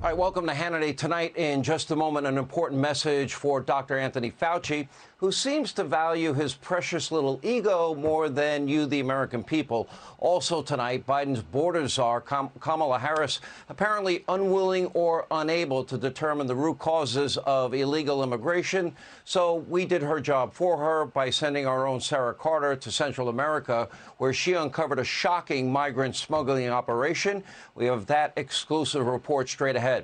All right, welcome to Hannity. Tonight, in just a moment, an important message for Dr. Anthony Fauci, who seems to value his precious little ego more than you, the American people. Also tonight, Biden's border czar, Kamala Harris, apparently unwilling or unable to determine the root causes of illegal immigration. So we did her job for her by sending our own Sarah Carter to Central America, where she uncovered a shocking migrant smuggling operation. We have that exclusive report straight ahead.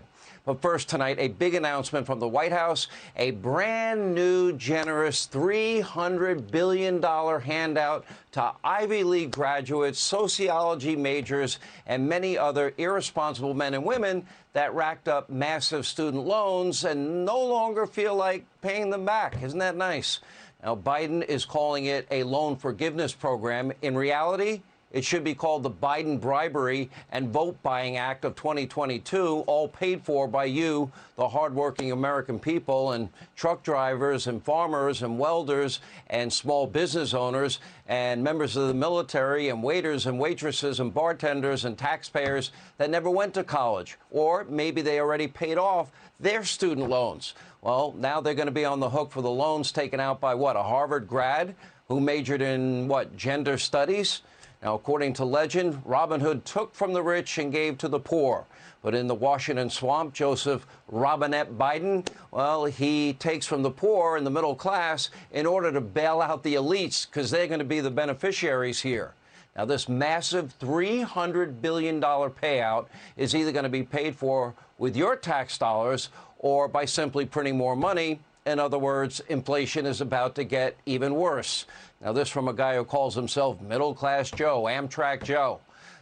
But first tonight, a big announcement from the White House, a brand new, generous $300 billion handout to Ivy League graduates, sociology majors, and many other irresponsible men and women that racked up massive student loans and no longer feel like paying them back. Isn't that nice? Now, Biden is calling it a loan forgiveness program. In reality, it should be called the Biden Bribery and Vote Buying Act of 2022, all paid for by you, the hardworking American people, and truck drivers and farmers and welders and small business owners and members of the military and waiters and waitresses and bartenders and taxpayers that never went to college, or maybe they already paid off their student loans. Well, now they're going to be on the hook for the loans taken out by what, a Harvard grad who majored in what, gender studies? Now, according to legend, Robin Hood took from the rich and gave to the poor. But in the Washington swamp, Joseph Robinette Biden, well, he takes from the poor and the middle class in order to bail out the elites because they're going to be the beneficiaries here. Now, this massive $300 billion payout is either going to be paid for with your tax dollars or by simply printing more money. In other words, inflation is about to get even worse. Now, this from a guy who calls himself Middle-Class Joe, Amtrak Joe.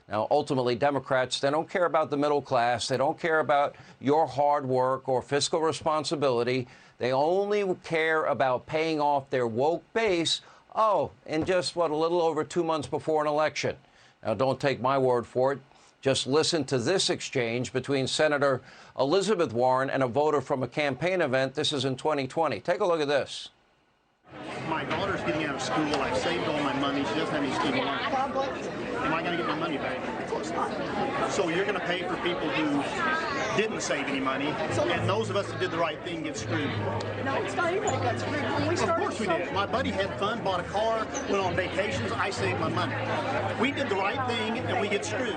Now, ultimately, Democrats, they don't care about the middle class. They don't care about your hard work or fiscal responsibility. They only care about paying off their woke base, in just, a little over 2 months before an election. Now, don't take my word for it. Just listen to this exchange between Senator Elizabeth Warren and a voter from a campaign event. This is in 2020. Take a look at this. My daughter's getting out of school. I've saved all my money. She doesn't have any student loans. Am I going to get my money back? Of course not. So you're going to pay for people who didn't save any money, and those of us that did the right thing get screwed. No, it's not anybody got screwed. When we started, of course we did. My buddy had fun, bought a car, went on vacations. I saved my money. We did the right thing, and we get screwed.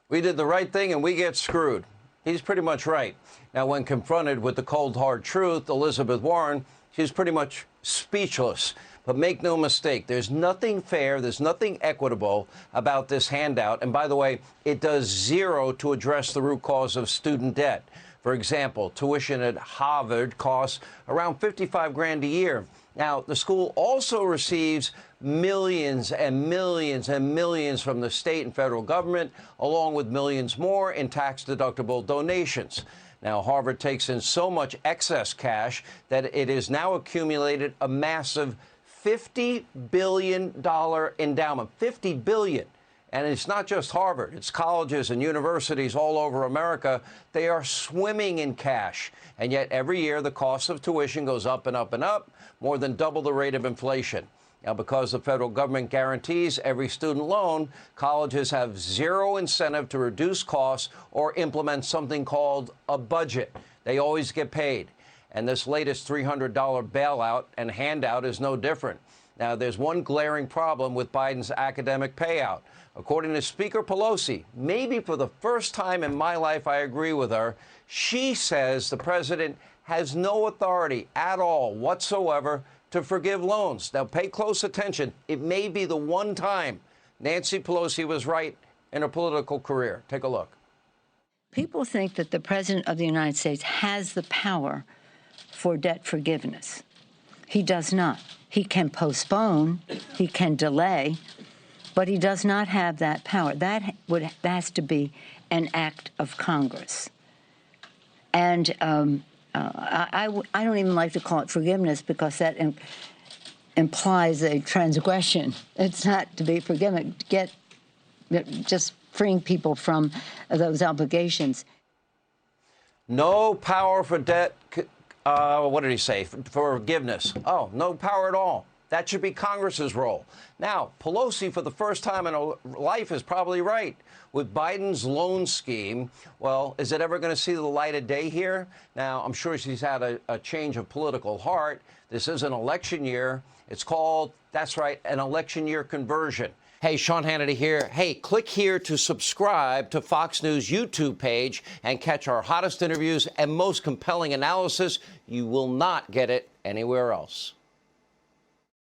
We did the right thing, and we get screwed. He's pretty much right. Now, when confronted with the cold, hard truth, Elizabeth Warren, she's pretty much speechless. But make no mistake, there's nothing fair, there's nothing equitable about this handout. And by the way, it does zero to address the root cause of student debt. For example, tuition at Harvard costs around $55,000 a year. Now, the school also receives millions and millions and millions from the state and federal government, along with millions more in tax-deductible donations. Now, Harvard takes in so much excess cash that it has now accumulated a massive $50 billion endowment. $50 billion. And it's not just Harvard. It's colleges and universities all over America. They are swimming in cash. And yet every year the cost of tuition goes up and up and up, more than double the rate of inflation. Now, because the federal government guarantees every student loan, colleges have zero incentive to reduce costs or implement something called a budget. They always get paid. And this latest $300 bailout and handout is no different. Now, there's one glaring problem with Biden's academic payout. According to Speaker Pelosi, maybe for the first time in my life I agree with her, she says the president has no authority at all whatsoever to forgive loans. Now, pay close attention. It may be the one time Nancy Pelosi was right in her political career. Take a look. People think that the President of the United States has the power for debt forgiveness. He does not. He can postpone, he can delay, but he does not have that power. That has to be an act of Congress. And I don't even like to call it forgiveness because that implies a transgression. It's not to be forgiven. Just freeing people from those obligations. No power for debt. What did he say? For forgiveness. Oh, no power at all. That should be Congress's role. Now, Pelosi, for the first time in her life, is probably right. With Biden's loan scheme, well, is it ever going to see the light of day here? Now, I'm sure she's had a change of political heart. This is an election year. It's called, that's right, an election year conversion. Hey, Sean Hannity here. Hey, click here to subscribe to Fox News YouTube page and catch our hottest interviews and most compelling analysis. You will not get it anywhere else.